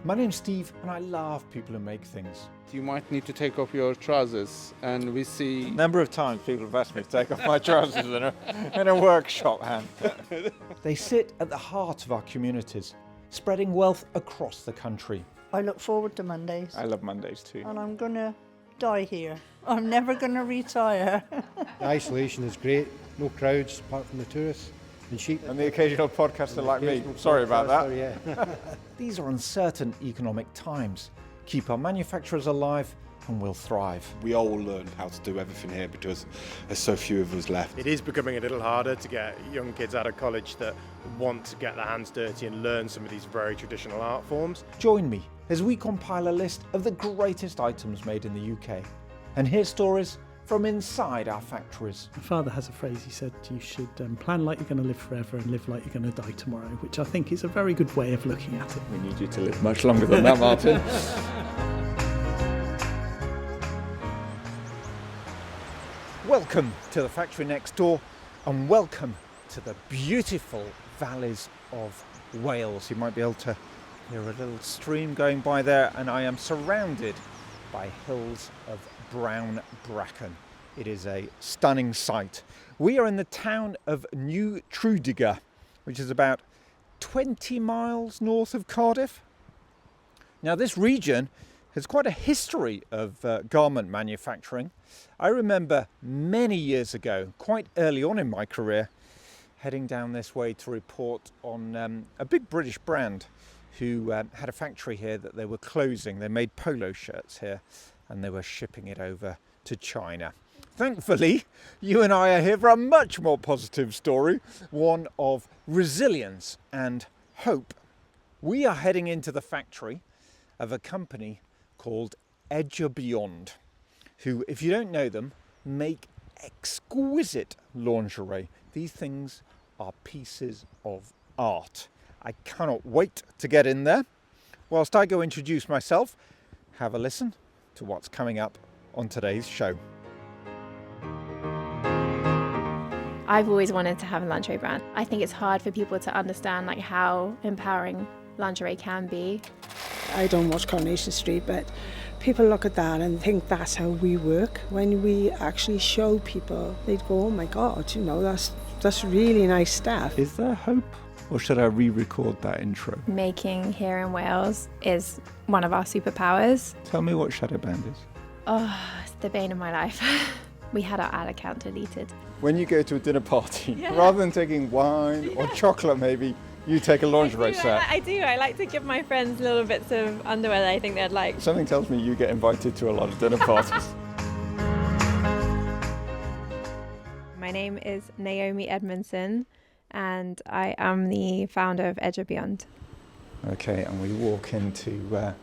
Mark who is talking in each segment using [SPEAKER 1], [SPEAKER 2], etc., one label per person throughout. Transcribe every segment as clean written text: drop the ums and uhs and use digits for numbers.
[SPEAKER 1] My name's Steve and I love people who make things.
[SPEAKER 2] You might need to take off your trousers, and we see...
[SPEAKER 1] A number of times people have asked me to take off my trousers in a workshop hand. They sit at the heart of our communities, spreading wealth across the country.
[SPEAKER 3] I look forward to Mondays.
[SPEAKER 1] I love Mondays too.
[SPEAKER 3] And I'm going to die here. I'm never going to retire.
[SPEAKER 4] The isolation is great. No crowds apart from the tourists and sheep.
[SPEAKER 1] And the occasional podcaster like me. Sorry about that.
[SPEAKER 4] Yeah.
[SPEAKER 1] These are uncertain economic times. Keep our manufacturers alive and we'll thrive.
[SPEAKER 5] We all learn how to do everything here because there's so few of us left.
[SPEAKER 6] It is becoming a little harder to get young kids out of college that want to get their hands dirty and learn some of these very traditional art forms.
[SPEAKER 1] Join me as we compile a list of the greatest items made in the UK and hear stories from inside our factories.
[SPEAKER 7] My father has a phrase, he said, you should plan like you're going to live forever and live like you're going to die tomorrow, which I think is a very good way of looking at it.
[SPEAKER 1] We need you to live much longer than that, Martin. Welcome to the factory next door and welcome to the beautiful valleys of Wales. You might be able to hear a little stream going by there, and I am surrounded by hills of brown bracken. It is a stunning sight. We are in the town of New Tredegar, which is about 20 miles north of Cardiff. Now this region has quite a history of garment manufacturing. I remember many years ago, quite early on in my career, heading down this way to report on a big British brand who had a factory here that they were closing. They made polo shirts here and they were shipping it over to China. Thankfully, you and I are here for a much more positive story, one of resilience and hope. We are heading into the factory of a company called AVEVA, who, if you don't know them, make exquisite lingerie. These things are pieces of art. I cannot wait to get in there. Whilst I go introduce myself, have a listen to what's coming up on today's show.
[SPEAKER 8] I've always wanted to have a lingerie brand. I think it's hard for people to understand how empowering lingerie can be.
[SPEAKER 9] I don't watch Coronation Street, but people look at that and think that's how we work. When we actually show people, they'd go, oh my God, that's really nice stuff.
[SPEAKER 1] Is there hope? Or should I re-record that intro?
[SPEAKER 8] Making here in Wales is one of our superpowers.
[SPEAKER 1] Tell me what Shadowband is.
[SPEAKER 8] Oh, it's the bane of my life. We had our ad account deleted.
[SPEAKER 1] When you go to a dinner party, rather than taking wine or chocolate maybe, you take a lingerie set.
[SPEAKER 8] I do. I like to give my friends little bits of underwear that I think they'd like.
[SPEAKER 1] Something tells me you get invited to a lot of dinner parties.
[SPEAKER 8] My name is Naomi Edmondson and I am the founder of Edge of Beyond.
[SPEAKER 1] Okay, and we walk into a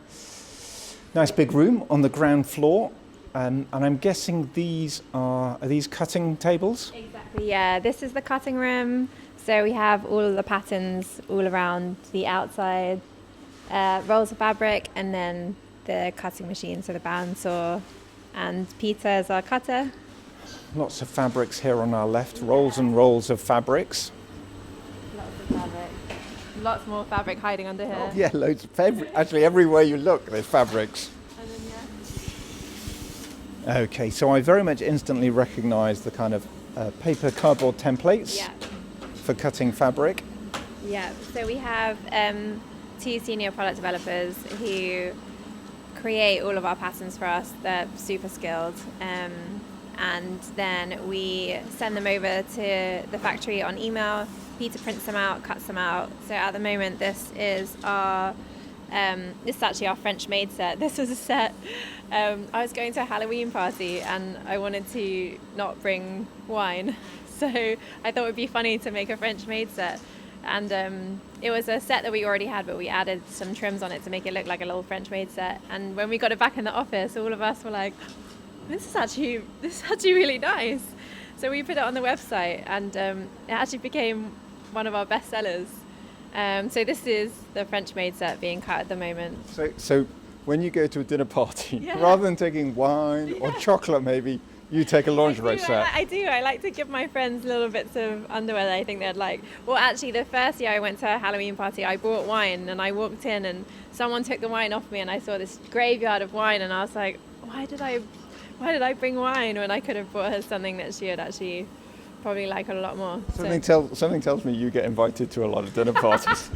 [SPEAKER 1] nice big room on the ground floor. And I'm guessing these are these cutting tables?
[SPEAKER 8] Exactly, yeah. This is the cutting room. So we have all of the patterns all around the outside, rolls of fabric, and then the cutting machine, so the bandsaw. And Peter is our cutter.
[SPEAKER 1] Lots of fabrics here on our left, rolls and rolls of fabrics.
[SPEAKER 8] Lots of fabric. Lots more fabric hiding under here.
[SPEAKER 1] Oh, yeah, loads of fabric. Actually, everywhere you look, there's fabrics. Okay, so I very much instantly recognise the kind of paper cardboard templates for cutting fabric.
[SPEAKER 8] Yeah, so we have two senior product developers who create all of our patterns for us. They're super skilled. And then we send them over to the factory on email. Peter prints them out, cuts them out. So at the moment, this is actually our French maid set. This was a set. I was going to a Halloween party and I wanted to not bring wine. So I thought it would be funny to make a French maid set. And it was a set that we already had, but we added some trims on it to make it look like a little French maid set. And when we got it back in the office, all of us were like, this is actually really nice. So we put it on the website and it actually became one of our best sellers. So this is the French maid set being cut at the moment.
[SPEAKER 1] So when you go to a dinner party, rather than taking wine or chocolate maybe, You take a lingerie set.
[SPEAKER 8] I do. I like to give my friends little bits of underwear that I think they'd like. Well, actually, the first year I went to a Halloween party, I bought wine and I walked in and someone took the wine off me and I saw this graveyard of wine and I was like, why did I bring wine when I could have bought her something that she would actually probably like a lot more?
[SPEAKER 1] Something tells me you get invited to a lot of dinner parties.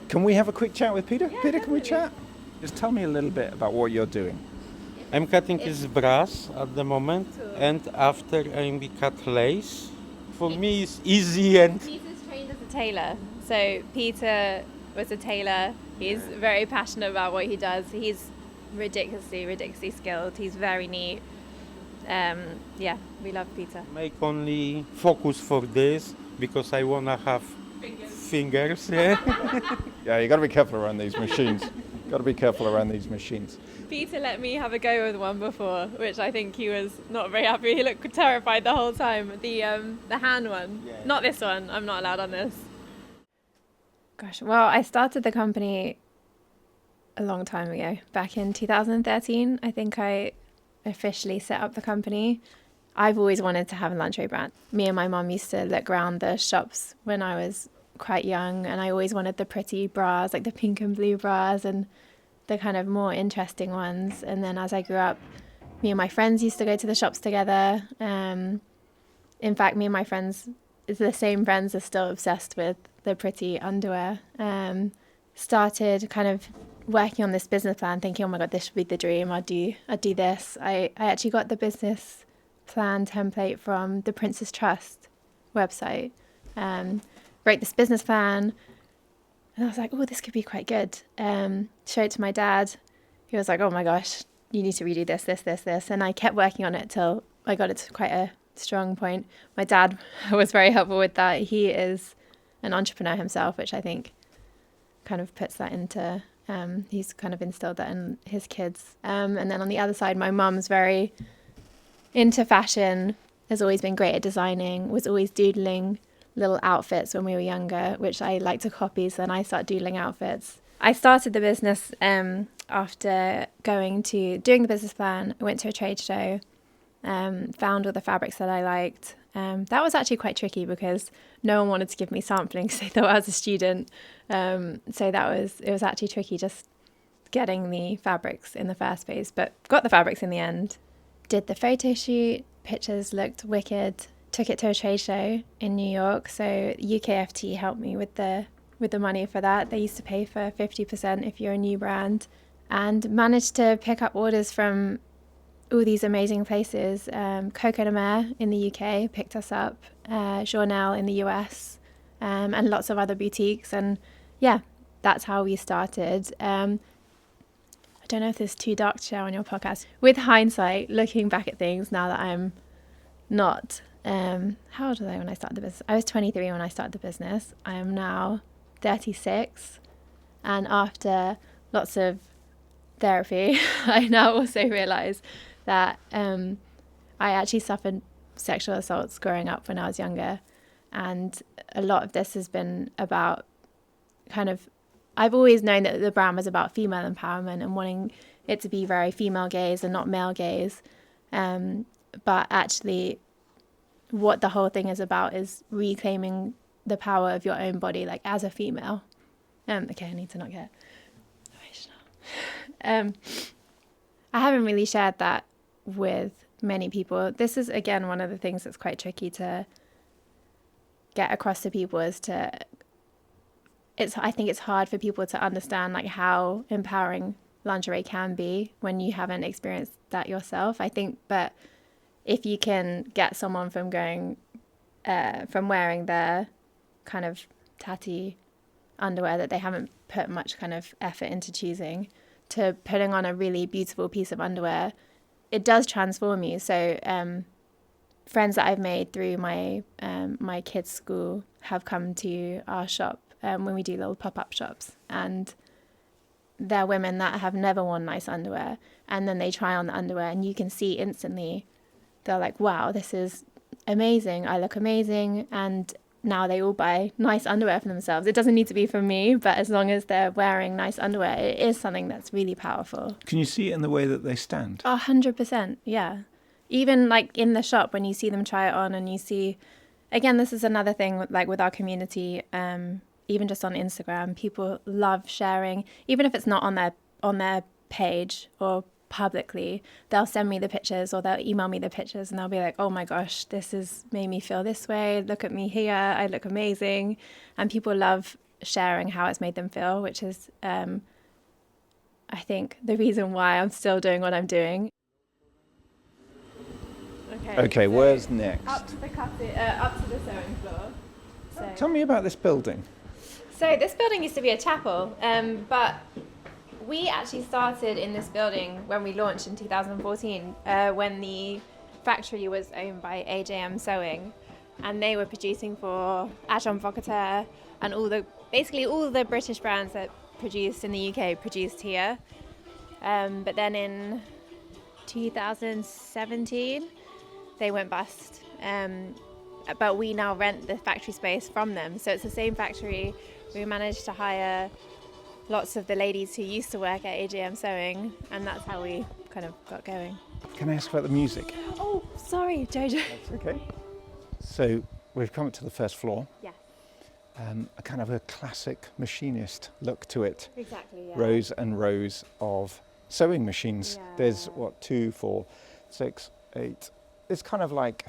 [SPEAKER 1] Can we have a quick chat with Peter?
[SPEAKER 8] Yeah,
[SPEAKER 1] Peter, can we
[SPEAKER 8] definitely.
[SPEAKER 1] chat? Just tell me a little bit about what you're doing.
[SPEAKER 10] I'm cutting his brass at the moment,
[SPEAKER 8] Cool.
[SPEAKER 10] and after I cut lace. For me, it's easy and
[SPEAKER 8] Peter's trained as a tailor. So Peter was a tailor. He's very passionate about what he does. He's ridiculously skilled. He's very neat. Yeah, we love Peter.
[SPEAKER 10] make only focus for this because I wanna have fingers. Yeah.
[SPEAKER 1] Yeah, you got to be careful around these machines. Got to be careful around these machines.
[SPEAKER 8] Peter let me have a go with one before, which I think he was not very happy. He looked terrified the whole time. The hand one, not this one. I'm not allowed on this. Gosh, well, I started the company a long time ago. Back in 2013, I think I officially set up the company. I've always wanted to have a lingerie brand. Me and my mum used to look around the shops when I was quite young, and I always wanted the pretty bras, like the pink and blue bras and the kind of more interesting ones. And then as I grew up, me and my friends used to go to the shops together. In fact, me and my friends, the same friends, are still obsessed with the pretty underwear. Started kind of working on this business plan, thinking, oh my God, this should be the dream. I'd do this. I actually got the business plan template from the Prince's Trust website. Wrote this business plan, and I was like, oh, this could be quite good. Showed it to my dad. He was like, oh my gosh, you need to redo this. And I kept working on it till I got it to quite a strong point. My dad was very helpful with that. He is an entrepreneur himself, which I think kind of puts that into, he's kind of instilled that in his kids. And then on the other side, my mum's very into fashion, has always been great at designing, was always doodling little outfits when we were younger, which I like to copy, so then I start doodling outfits. I started the business after doing the business plan. I went to a trade show, found all the fabrics that I liked. That was actually quite tricky because no one wanted to give me sampling because they thought I was a student. So it was actually tricky just getting the fabrics in the first place, but got the fabrics in the end. Did the photo shoot, pictures looked wicked. Took it to a trade show in New York, so UKFT helped me with the money for that. They used to pay for 50% if you're a new brand, and managed to pick up orders from all these amazing places. Coco de Mer in the UK picked us up, Journal in the US, and lots of other boutiques. And yeah, that's how we started. I don't know if this is too dark to share on your podcast. With hindsight, looking back at things now that I'm not... how old was I when I started the business? I was 23 when I started the business. I am now 36. And after lots of therapy, I now also realise that I actually suffered sexual assaults growing up when I was younger. And a lot of this has been about I've always known that the brand was about female empowerment and wanting it to be very female gaze and not male gaze. But actually, what the whole thing is about is reclaiming the power of your own body, like as a female. Okay, I need to not get emotional. I haven't really shared that with many people. This is, again, one of the things that's quite tricky to get across to people I think it's hard for people to understand like how empowering lingerie can be when you haven't experienced that yourself. I think, but if you can get someone from from wearing their kind of tatty underwear that they haven't put much kind of effort into choosing to putting on a really beautiful piece of underwear, it does transform you. So friends that I've made through my kids' school have come to our shop when we do little pop-up shops, and they're women that have never worn nice underwear, and then they try on the underwear and you can see instantly they're like, wow, this is amazing. I look amazing. And now they all buy nice underwear for themselves. It doesn't need to be for me, but as long as they're wearing nice underwear, it is something that's really powerful.
[SPEAKER 1] Can you see it in the way that they stand?
[SPEAKER 8] 100%, yeah. even like in the shop when you see them try it on, and you see, again, this is another thing with our community, even just on Instagram, people love sharing, even if it's not on their page or publicly, they'll send me the pictures or they'll email me the pictures, and they'll be like, oh my gosh, this has made me feel this way, look at me here, I look amazing. And people love sharing how it's made them feel, which is I think the reason why I'm still doing what I'm doing.
[SPEAKER 1] Okay,
[SPEAKER 8] so
[SPEAKER 1] where's next?
[SPEAKER 8] Up to the sewing floor. So.
[SPEAKER 1] Tell me about this building.
[SPEAKER 8] So this building used to be a chapel, but we actually started in this building when we launched in 2014, when the factory was owned by AJM Sewing, and they were producing for Agent Vocateur and basically all the British brands that produced in the UK produced here. But then in 2017, they went bust. But we now rent the factory space from them. So it's the same factory. We managed to hire lots of the ladies who used to work at AJM Sewing, and that's how we kind of got going.
[SPEAKER 1] Can I ask about the music?
[SPEAKER 8] Oh, sorry, Jojo.
[SPEAKER 1] That's okay. So we've come up to the first floor.
[SPEAKER 8] Yeah.
[SPEAKER 1] A kind of a classic machinist look to it.
[SPEAKER 8] Exactly, yeah.
[SPEAKER 1] Rows and rows of sewing machines.
[SPEAKER 8] Yeah.
[SPEAKER 1] There's 2, 4, 6, 8. It's kind of like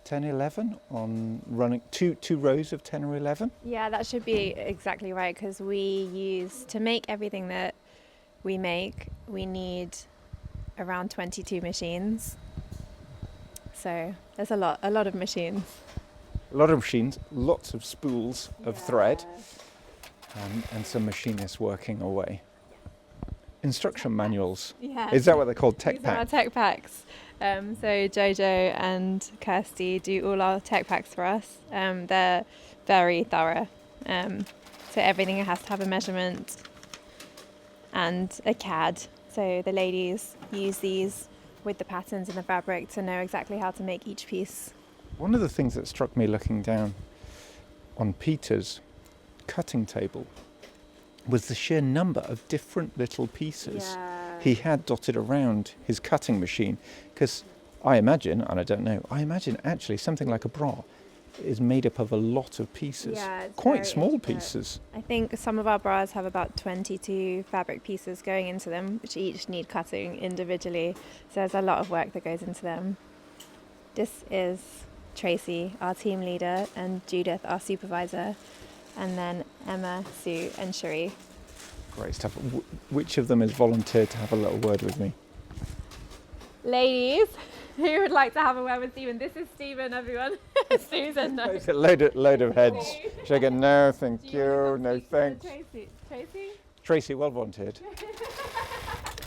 [SPEAKER 1] 10, 11 on running, two rows of 10 or 11.
[SPEAKER 8] Yeah, that should be exactly right, because to make everything that we make, we need around 22 machines. So there's a lot of machines.
[SPEAKER 1] A lot of machines, lots of spools of thread, and some machinists working away. Instruction manuals.
[SPEAKER 8] Yeah.
[SPEAKER 1] Is that what they're called? Tech
[SPEAKER 8] These are our
[SPEAKER 1] packs?
[SPEAKER 8] tech packs. So Jojo and Kirsty do all our tech packs for us. They're very thorough. So everything has to have a measurement and a CAD. So the ladies use these with the patterns and the fabric to know exactly how to make each piece.
[SPEAKER 1] One of the things that struck me looking down on Peter's cutting table was the sheer number of different little pieces he had dotted around his cutting machine. Because I imagine actually something like a bra is made up of a lot of pieces, quite small pieces.
[SPEAKER 8] I think some of our bras have about 22 fabric pieces going into them, which each need cutting individually. So there's a lot of work that goes into them. This is Tracy, our team leader, and Judith, our supervisor, and then Emma, Sue, and Cherie.
[SPEAKER 1] Great stuff. Which of them has volunteered to have a little word with me?
[SPEAKER 8] Ladies, who would like to have a word with Stephen? This is Stephen, everyone. Susan, no.
[SPEAKER 1] It's a load of heads. Shaking, no, thank you, no thanks.
[SPEAKER 8] Tracy?
[SPEAKER 1] Tracy, well volunteered.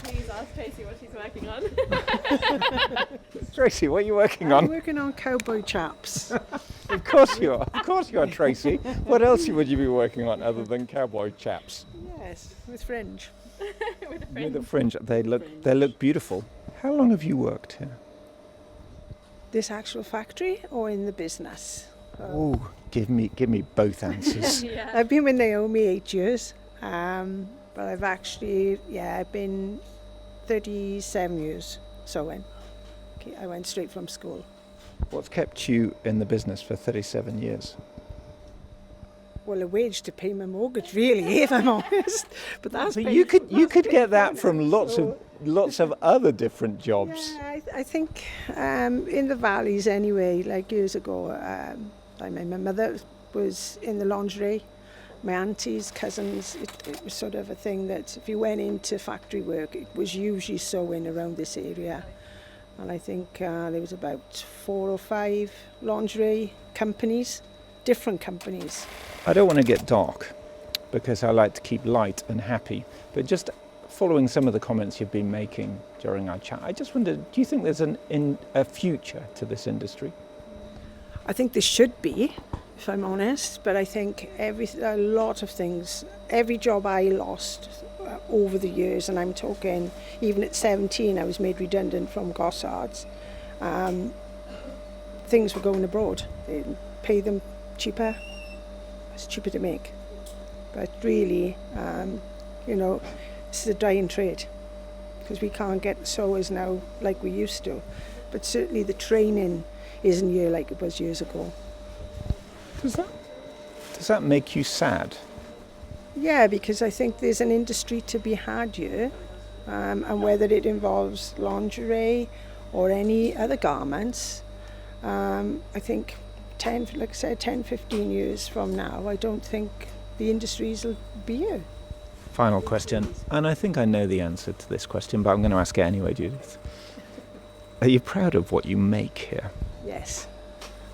[SPEAKER 8] Please ask Tracy what she's working on.
[SPEAKER 1] Tracy, what are you working on?
[SPEAKER 9] I'm working on cowboy chaps.
[SPEAKER 1] Of course you are. Of course you are, Tracy. What else would you be working on other than cowboy chaps?
[SPEAKER 9] Yes, with fringe.
[SPEAKER 1] With the fringe. They look beautiful. How long have you worked here?
[SPEAKER 9] This actual factory or in the business?
[SPEAKER 1] Oh, give me both answers.
[SPEAKER 9] I've been with Naomi 8 years, but I've actually, I've been 37 years sewing. Okay, I went straight from school.
[SPEAKER 1] What's kept you in the business for 37 years?
[SPEAKER 9] Well, a wage to pay my mortgage, really, if I'm honest. But that's
[SPEAKER 1] you could get that from lots of other different jobs.
[SPEAKER 9] Yeah, I think in the valleys anyway. Like years ago, my mother was in the lingerie. My aunties, cousins, it was sort of a thing that if you went into factory work, it was usually sewing around this area. And I think there was about 4 or 5 lingerie companies, different companies.
[SPEAKER 1] I don't want to get dark because I like to keep light and happy, but just following some of the comments you've been making during our chat, I just wondered, do you think there's a future to this industry?
[SPEAKER 9] I think there should be, if I'm honest, but I think a lot of things, every job I lost over the years, and I'm talking even at 17 I was made redundant from Gossards, things were going abroad. They pay them cheaper, it's cheaper to make, but really this is a dying trade because we can't get sewers now like we used to. but certainly the training isn't here like it was years ago.
[SPEAKER 1] Does that make you sad?
[SPEAKER 9] Yeah, because I think there's an industry to be had here, and whether it involves lingerie or any other garments, I think 10, 15 years from now, I don't think the industries will be here.
[SPEAKER 1] Final question, and I think I know the answer to this question, but I'm going to ask it anyway, Judith. Are you proud of what you make here?
[SPEAKER 9] Yes.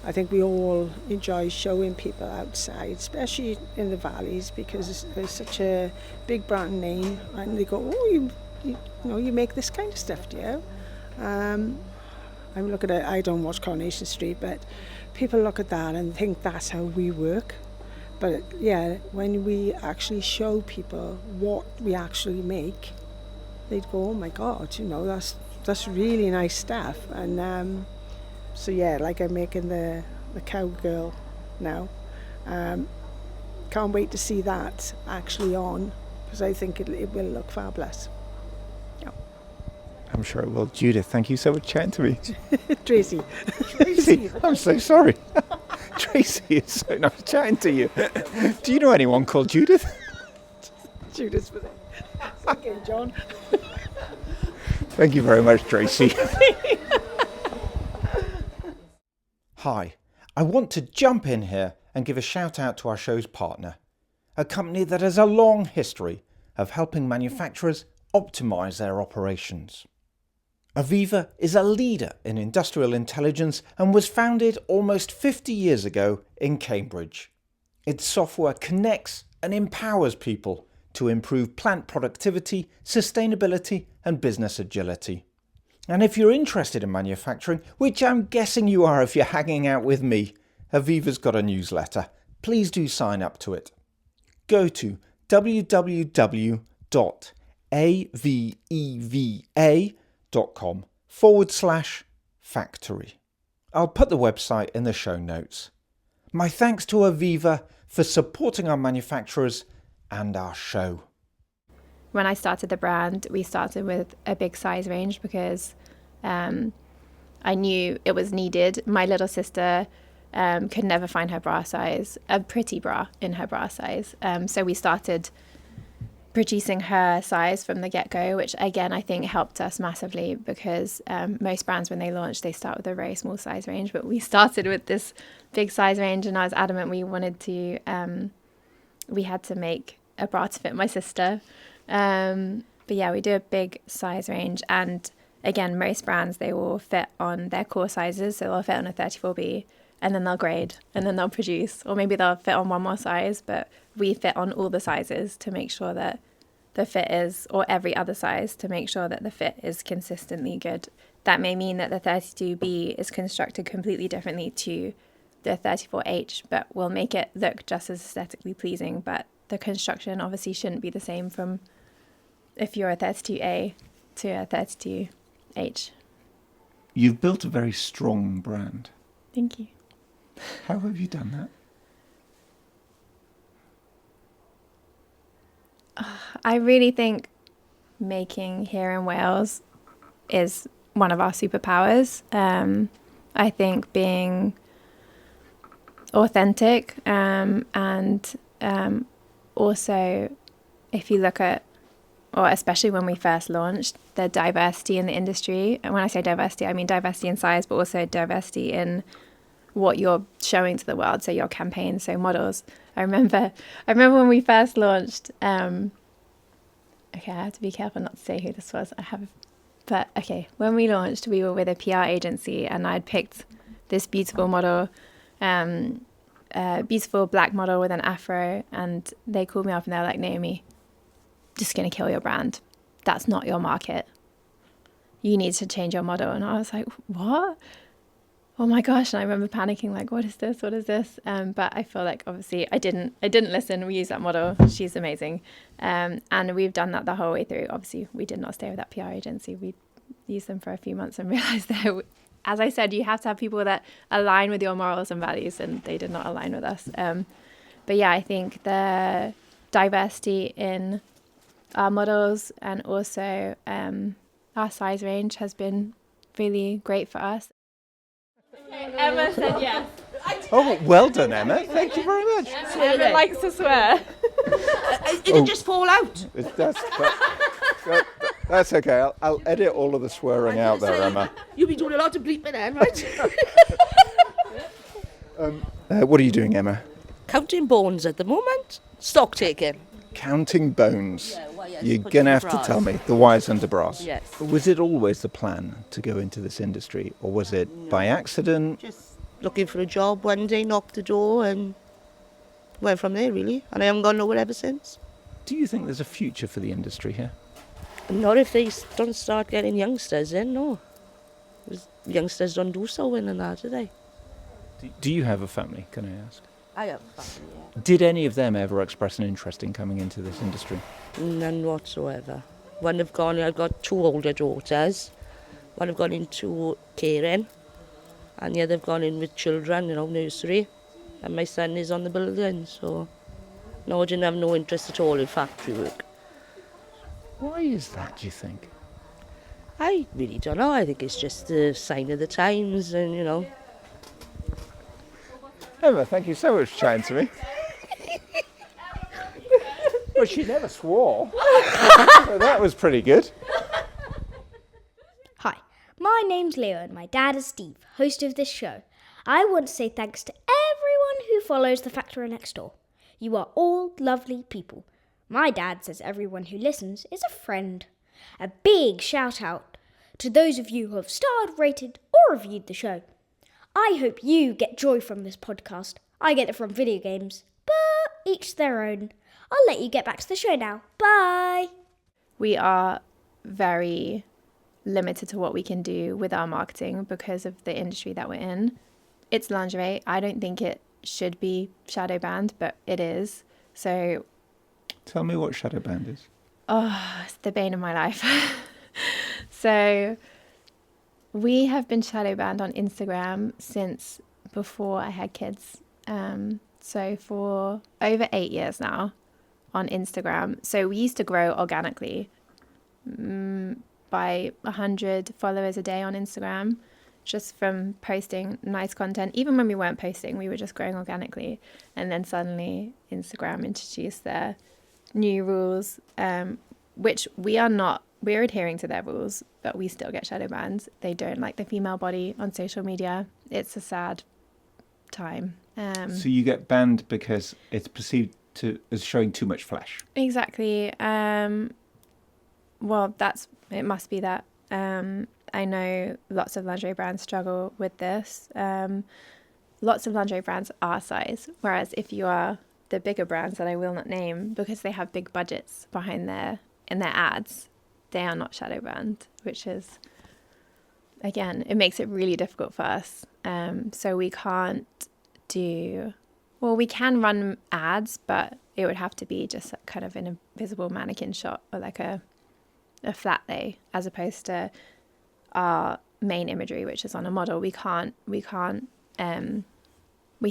[SPEAKER 9] I think we all enjoy showing people outside, especially in the valleys, because there's such a big brand name, and they go, oh, you make this kind of stuff, do you? I'm looking at, I don't watch Coronation Street, but people look at that and think that's how we work. But yeah, when we actually show people what we actually make, they'd go, oh my God, that's really nice stuff. And so yeah, like I'm making the cowgirl now. Can't wait to see that actually on, because I think it will look fabulous. Yeah.
[SPEAKER 1] I'm sure it will. Judith, thank you so much for chatting to me.
[SPEAKER 9] Tracy.
[SPEAKER 1] Tracy, I'm so sorry. Tracy, it's so nice chatting to you. Do you know anyone called Judith?
[SPEAKER 9] Judith's with it. Okay, John.
[SPEAKER 1] Thank you very much, Tracy. Hi, I want to jump in here and give a shout out to our show's partner, a company that has a long history of helping manufacturers optimise their operations. AVEVA is a leader in industrial intelligence and was founded almost 50 years ago in Cambridge. Its software connects and empowers people to improve plant productivity, sustainability and business agility. And if you're interested in manufacturing, which I'm guessing you are if you're hanging out with me, AVEVA's got a newsletter. Please do sign up to it. Go to www.aveva.com/factory. I'll put the website in the show notes. My thanks to AVEVA for supporting our manufacturers and our show.
[SPEAKER 8] When I started the brand, we started with a big size range because I knew it was needed. My little sister could never find her bra size, a pretty bra in her bra size. So we started producing her size from the get-go, which again I think helped us massively because most brands when they launch they start with a very small size range, but we started with this big size range and I was adamant we had to make a bra to fit my sister. But yeah, we do a big size range, and again most brands they will fit on their core sizes, so they'll fit on a 34B and then they'll grade and then they'll produce, or maybe they'll fit on one more size, but we fit on all the sizes to make sure that the fit is, or every other size to make sure that the fit is consistently good. That may mean that the 32B is constructed completely differently to the 34H, but we'll make it look just as aesthetically pleasing, but the construction obviously shouldn't be the same from if you're a 32A to a 32H.
[SPEAKER 1] You've built a very strong brand.
[SPEAKER 8] Thank you.
[SPEAKER 1] How have you done that?
[SPEAKER 8] I really think making here in Wales is one of our superpowers. I think being authentic and also if you look at, or especially when we first launched, the diversity in the industry. And when I say diversity, I mean diversity in size, but also diversity in what you're showing to the world. So your campaigns, so models. I remember when we first launched, okay, I have to be careful not to say who this was. But when we launched, we were with a PR agency and I'd picked this beautiful model, beautiful black model with an afro, and they called me up and they're like, Naomi, just going to kill your brand. That's not your market. You need to change your model. And I was like, what? Oh my gosh. And I remember panicking, like, what is this? But I feel like obviously I didn't listen. We used that model. She's amazing. And we've done that the whole way through. Obviously we did not stay with that PR agency. We used them for a few months and realized that, as I said, you have to have people that align with your morals and values, and they did not align with us. But yeah, I think the diversity in our models and also our size range has been really great for us. Emma said yes.
[SPEAKER 1] Oh, well done, Emma. Thank you very much.
[SPEAKER 8] Emma likes to swear.
[SPEAKER 11] It'll just fall out.
[SPEAKER 1] That's okay. I'll edit all of the swearing out there, Emma.
[SPEAKER 11] You'll be doing a lot of bleeping then, right?
[SPEAKER 1] What are you doing, Emma?
[SPEAKER 11] Counting bones at the moment. Stock taking.
[SPEAKER 1] Counting bones.
[SPEAKER 11] Yeah, wires
[SPEAKER 1] You're
[SPEAKER 11] put
[SPEAKER 1] going to
[SPEAKER 11] in
[SPEAKER 1] have
[SPEAKER 11] the
[SPEAKER 1] to
[SPEAKER 11] brass.
[SPEAKER 1] tell me the wires under brass.
[SPEAKER 11] Yes.
[SPEAKER 1] Was it always the plan to go into this industry, or was it by accident?
[SPEAKER 11] Just looking for a job one day, knocked the door and went from there really. And I haven't gone nowhere ever since.
[SPEAKER 1] Do you think there's a future for the industry here?
[SPEAKER 11] Not if they don't start getting youngsters in, no. 'Cause youngsters don't do sewing and that, do they?
[SPEAKER 1] Do you have a family, can I ask?
[SPEAKER 11] I have family, yeah.
[SPEAKER 1] Did any of them ever express an interest in coming into this industry?
[SPEAKER 11] None whatsoever. One have gone, I've got 2 older daughters. One have gone into caring, and the other have gone in with children, nursery. And my son is on the building, so no, I didn't have no interest at all in factory work.
[SPEAKER 1] Why is that, do you think?
[SPEAKER 11] I really don't know. I think it's just a sign of the times, and
[SPEAKER 1] Emma, thank you so much for chatting to me. Well, she never swore. So that was pretty good.
[SPEAKER 12] Hi, my name's Leo and my dad is Steve, host of this show. I want to say thanks to everyone who follows The Factory Next Door. You are all lovely people. My dad says everyone who listens is a friend. A big shout out to those of you who have starred, rated or reviewed the show. I hope you get joy from this podcast. I get it from video games, but each their own. I'll let you get back to the show now. Bye!
[SPEAKER 8] We are very limited to what we can do with our marketing because of the industry that we're in. It's lingerie. I don't think it should be shadow banned, but it is. So
[SPEAKER 1] Tell me what shadow band is.
[SPEAKER 8] it's the bane of my life. So we have been shadow banned on Instagram since before I had kids. So for over 8 years now on Instagram. So we used to grow organically by 100 followers a day on Instagram, just from posting nice content. Even when we weren't posting, we were just growing organically. And then suddenly Instagram introduced their new rules, which we're adhering to their rules, but we still get shadow banned. They don't like the female body on social media. It's a sad time.
[SPEAKER 1] So you get banned because it's perceived as showing too much flesh.
[SPEAKER 8] Exactly. Well, it must be that. I know lots of lingerie brands struggle with this. Lots of lingerie brands are size, whereas if you are the bigger brands that I will not name, because they have big budgets behind in their ads, they are not shadow banned, which is, again, it makes it really difficult for us. So we can't we can run ads, but it would have to be just kind of an invisible mannequin shot or like a flat lay, as opposed to our main imagery, which is on a model. We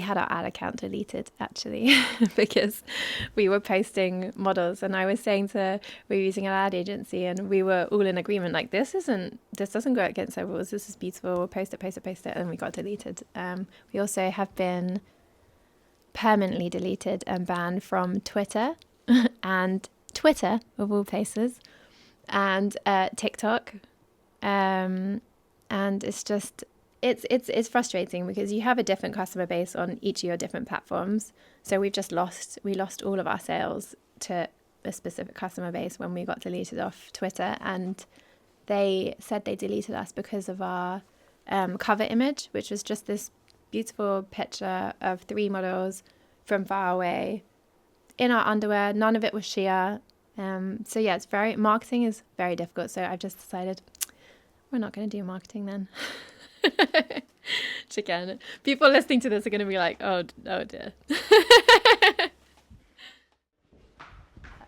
[SPEAKER 8] had our ad account deleted actually because we were posting models, and I was saying we were using an ad agency, and we were all in agreement, like, this doesn't go against our rules, this is beautiful, we'll post it, and we got deleted. We also have been permanently deleted and banned from Twitter and Twitter of all places, and TikTok, and it's just it's frustrating because you have a different customer base on each of your different platforms. So we lost all of our sales to a specific customer base when we got deleted off Twitter, and they said they deleted us because of our cover image, which was just this beautiful picture of 3 models from far away in our underwear. None of it was sheer. So yeah, marketing is very difficult. So I've just decided we're not going to do marketing then. Chicken. People listening to this are going to be like, oh dear.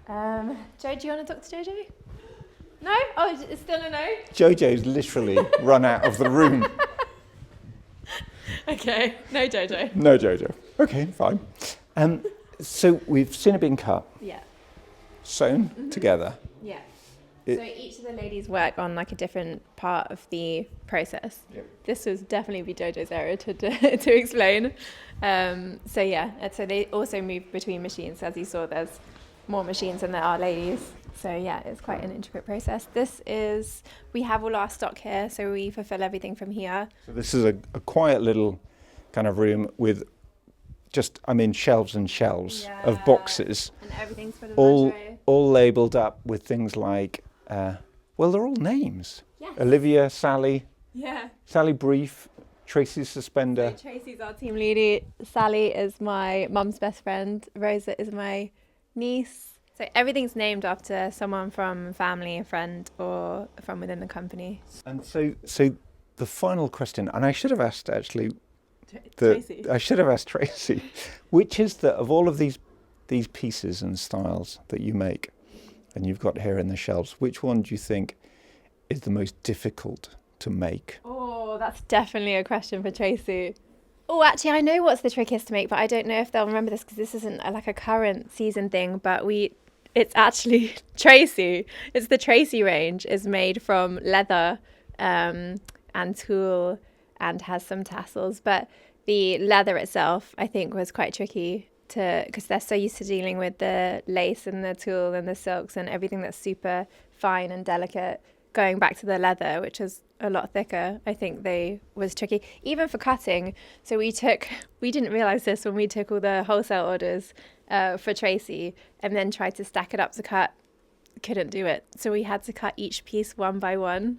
[SPEAKER 8] Joe, do you want to talk to Jojo? No? Oh, it's still a no?
[SPEAKER 1] Jojo's literally run out of the room.
[SPEAKER 8] Okay, no Jojo.
[SPEAKER 1] No Jojo. Okay, fine. So we've seen it being cut.
[SPEAKER 8] Yeah.
[SPEAKER 1] Sewn together.
[SPEAKER 8] Yeah. So each of the ladies work on like a different part of the process.
[SPEAKER 1] Yep.
[SPEAKER 8] This was definitely be Jojo's area to explain. So yeah, and so they also move between machines. As you saw, there's more machines than there are ladies. So yeah, it's quite an intricate process. We have all our stock here, so we fulfill everything from here.
[SPEAKER 1] So this is a quiet little kind of room with just, shelves and shelves of boxes.
[SPEAKER 8] And everything's full of lingerie.
[SPEAKER 1] All labelled up with things like, they're all names.
[SPEAKER 8] Yes.
[SPEAKER 1] Olivia, Sally.
[SPEAKER 8] Yeah.
[SPEAKER 1] Sally Brief, Tracy's Suspender.
[SPEAKER 8] So Tracy's our team leader. Sally is my mum's best friend. Rosa is my niece. So everything's named after someone from family, a friend, or from within the company.
[SPEAKER 1] And so the final question, and I should have asked actually,
[SPEAKER 8] Tracy.
[SPEAKER 1] I should have asked Tracy, which is of all of these pieces and styles that you make, and you've got here in the shelves, which one do you think is the most difficult to make?
[SPEAKER 8] Oh, that's definitely a question for Tracy. Oh, actually, I know what's the trickiest to make, but I don't know if they'll remember this because this isn't like a current season thing, but it's actually Tracy. It's the Tracy range. Is made from leather and tulle and has some tassels. But the leather itself, I think, was quite tricky because they're so used to dealing with the lace and the tulle and the silks and everything that's super fine and delicate. Going back to the leather, which is a lot thicker, I think was tricky. Even for cutting. So we didn't realise this when we took all the wholesale orders for Tracy and then tried to stack it up to cut. Couldn't do it. So we had to cut each piece one by one,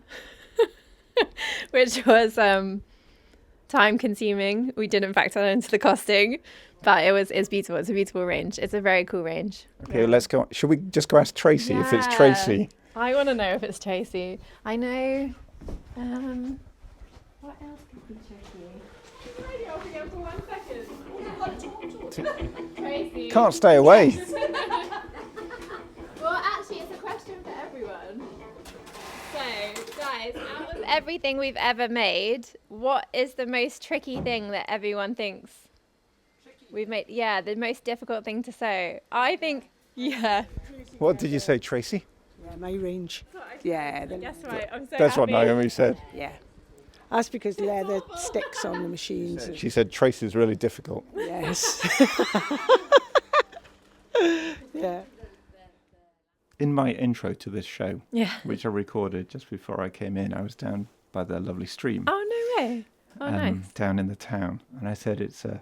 [SPEAKER 8] which was time consuming. We didn't factor that into the costing, but it's beautiful. It's a beautiful range. It's a very cool range.
[SPEAKER 1] Okay, let's go. Should we just go ask Tracy if it's Tracy?
[SPEAKER 8] I want to know if it's Tracy. I know. What else could be tricky? Maybe I'll forget for 1 second. Tracy.
[SPEAKER 1] Can't stay away.
[SPEAKER 8] Well, actually, it's a question for everyone. So, guys, out of everything we've ever made, what is the most tricky thing that everyone thinks we've made? Yeah, the most difficult thing to sew. I think, yeah.
[SPEAKER 1] What did you say, Tracy?
[SPEAKER 9] Yeah, my range.
[SPEAKER 8] Yeah. That's right. I'm so
[SPEAKER 1] That's
[SPEAKER 8] happy.
[SPEAKER 1] what Naomi said.
[SPEAKER 9] Yeah. That's because leather sticks on the machines.
[SPEAKER 1] She said Tracy's really difficult.
[SPEAKER 9] Yes. Yeah.
[SPEAKER 1] In my intro to this show,
[SPEAKER 8] Yeah.
[SPEAKER 1] which I recorded just before I came in, I was down by the lovely stream.
[SPEAKER 8] Oh, no way. Oh, nice.
[SPEAKER 1] Down in the town. And I said it's a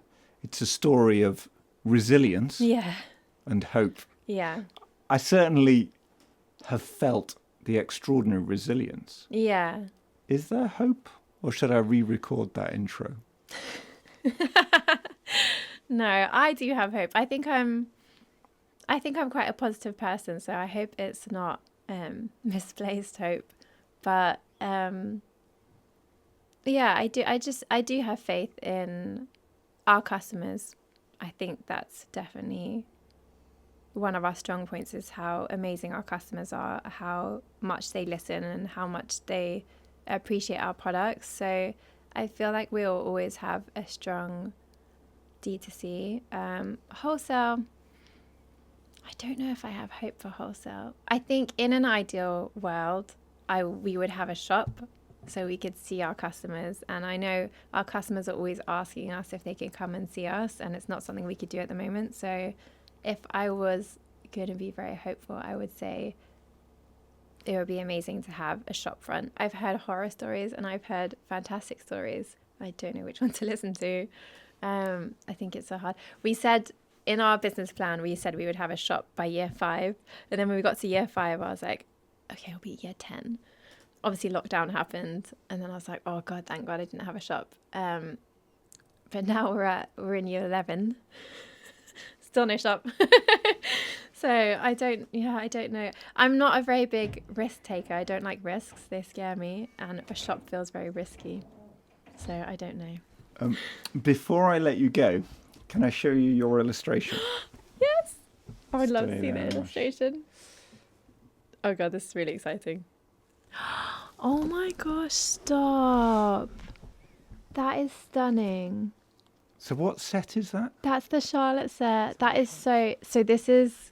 [SPEAKER 1] story of resilience and hope.
[SPEAKER 8] Yeah.
[SPEAKER 1] I certainly have felt the extraordinary resilience.
[SPEAKER 8] Yeah.
[SPEAKER 1] Is there hope, or should I re-record that intro?
[SPEAKER 8] No, I do have hope. I think I'm quite a positive person, so I hope it's not misplaced hope. But yeah, I do have faith in our customers. I think that's definitely one of our strong points, is how amazing our customers are, how much they listen and how much they appreciate our products. So I feel like we'll always have a strong D2C. Wholesale, I don't know if I have hope for wholesale. I think in an ideal world, we would have a shop so we could see our customers. And I know our customers are always asking us if they can come and see us, and it's not something we could do at the moment. So if I was going to be very hopeful, I would say it would be amazing to have a shop front. I've heard horror stories and I've heard fantastic stories. I don't know which one to listen to. I think it's so hard. We said in our business plan, we said we would have a shop by year 5. And then when we got to year 5, I was like, okay, it'll be year 10. Obviously lockdown happened. And then I was like, oh God, thank God I didn't have a shop. But now we're in year 11. Still no shop. So I don't know. I'm not a very big risk taker. I don't like risks. They scare me. And a shop feels very risky. So I don't know.
[SPEAKER 1] Before I let you go, can I show you your illustration?
[SPEAKER 8] Yes. I would love to see the illustration. Oh God, this is really exciting. Oh my gosh, stop. That is stunning.
[SPEAKER 1] So what set is that?
[SPEAKER 8] That's the Charlotte set. That is so this is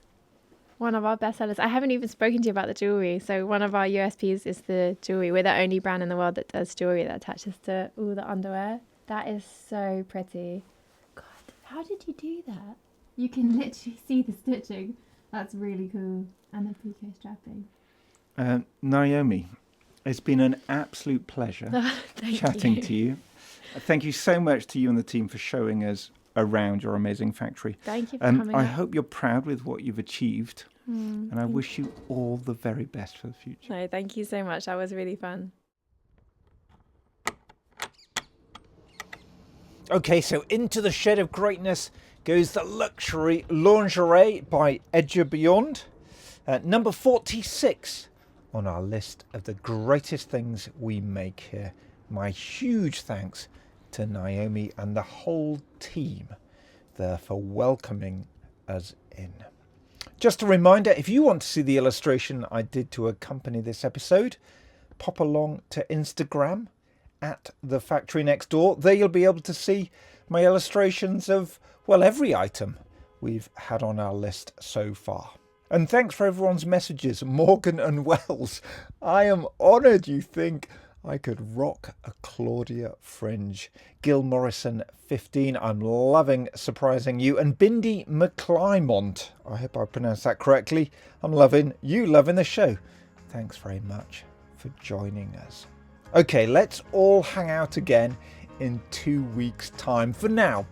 [SPEAKER 8] one of our best sellers. I haven't even spoken to you about the jewellery. So one of our USPs is the jewellery. We're the only brand in the world that does jewellery that attaches to all the underwear. That is so pretty. God, how did you do that? You can literally see the stitching. That's really cool. And the piqué strapping.
[SPEAKER 1] Naomi, it's been an absolute pleasure chatting to you. Thank you so much to you and the team for showing us around your amazing factory.
[SPEAKER 8] Thank you for coming
[SPEAKER 1] I
[SPEAKER 8] up.
[SPEAKER 1] hope you're proud with what you've achieved, and I wish you all the very best for the future.
[SPEAKER 8] No, thank you so much. That was really fun.
[SPEAKER 1] Okay, so into the shed of greatness goes the Luxury Lingerie by Edge Beyond. Number 46 on our list of the greatest things we make here. My huge thanks to Naomi and the whole team there for welcoming us in. Just a reminder, if you want to see the illustration I did to accompany this episode, pop along to Instagram at The Factory Next Door. There you'll be able to see my illustrations of, well, every item we've had on our list so far. And thanks for everyone's messages. Morgan and Wells, I am honoured you think I could rock a Claudia fringe. Gil Morrison 15, I'm loving surprising you. And Bindi McClymont, I hope I pronounced that correctly. I'm loving the show. Thanks very much for joining us. Okay, let's all hang out again in 2 weeks' time. For now,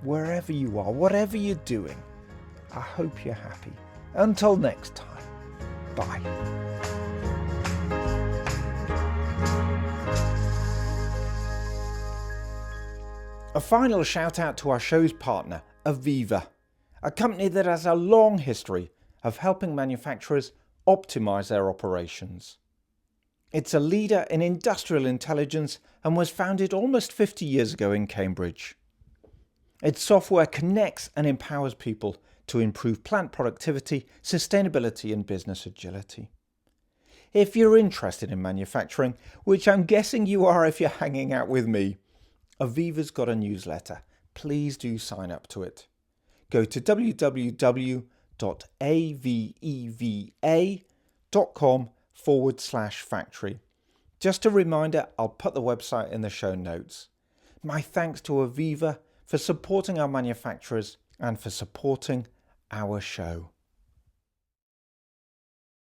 [SPEAKER 1] wherever you are, whatever you're doing, I hope you're happy. Until next time, bye. A final shout out to our show's partner, AVEVA, a company that has a long history of helping manufacturers optimize their operations. It's a leader in industrial intelligence and was founded almost 50 years ago in Cambridge. Its software connects and empowers people to improve plant productivity, sustainability and business agility. If you're interested in manufacturing, which I'm guessing you are if you're hanging out with me, AVEVA's got a newsletter. Please do sign up to it. Go to www.aveva.com/factory. Just a reminder, I'll put the website in the show notes. My thanks to AVEVA for supporting our manufacturers and for supporting our show.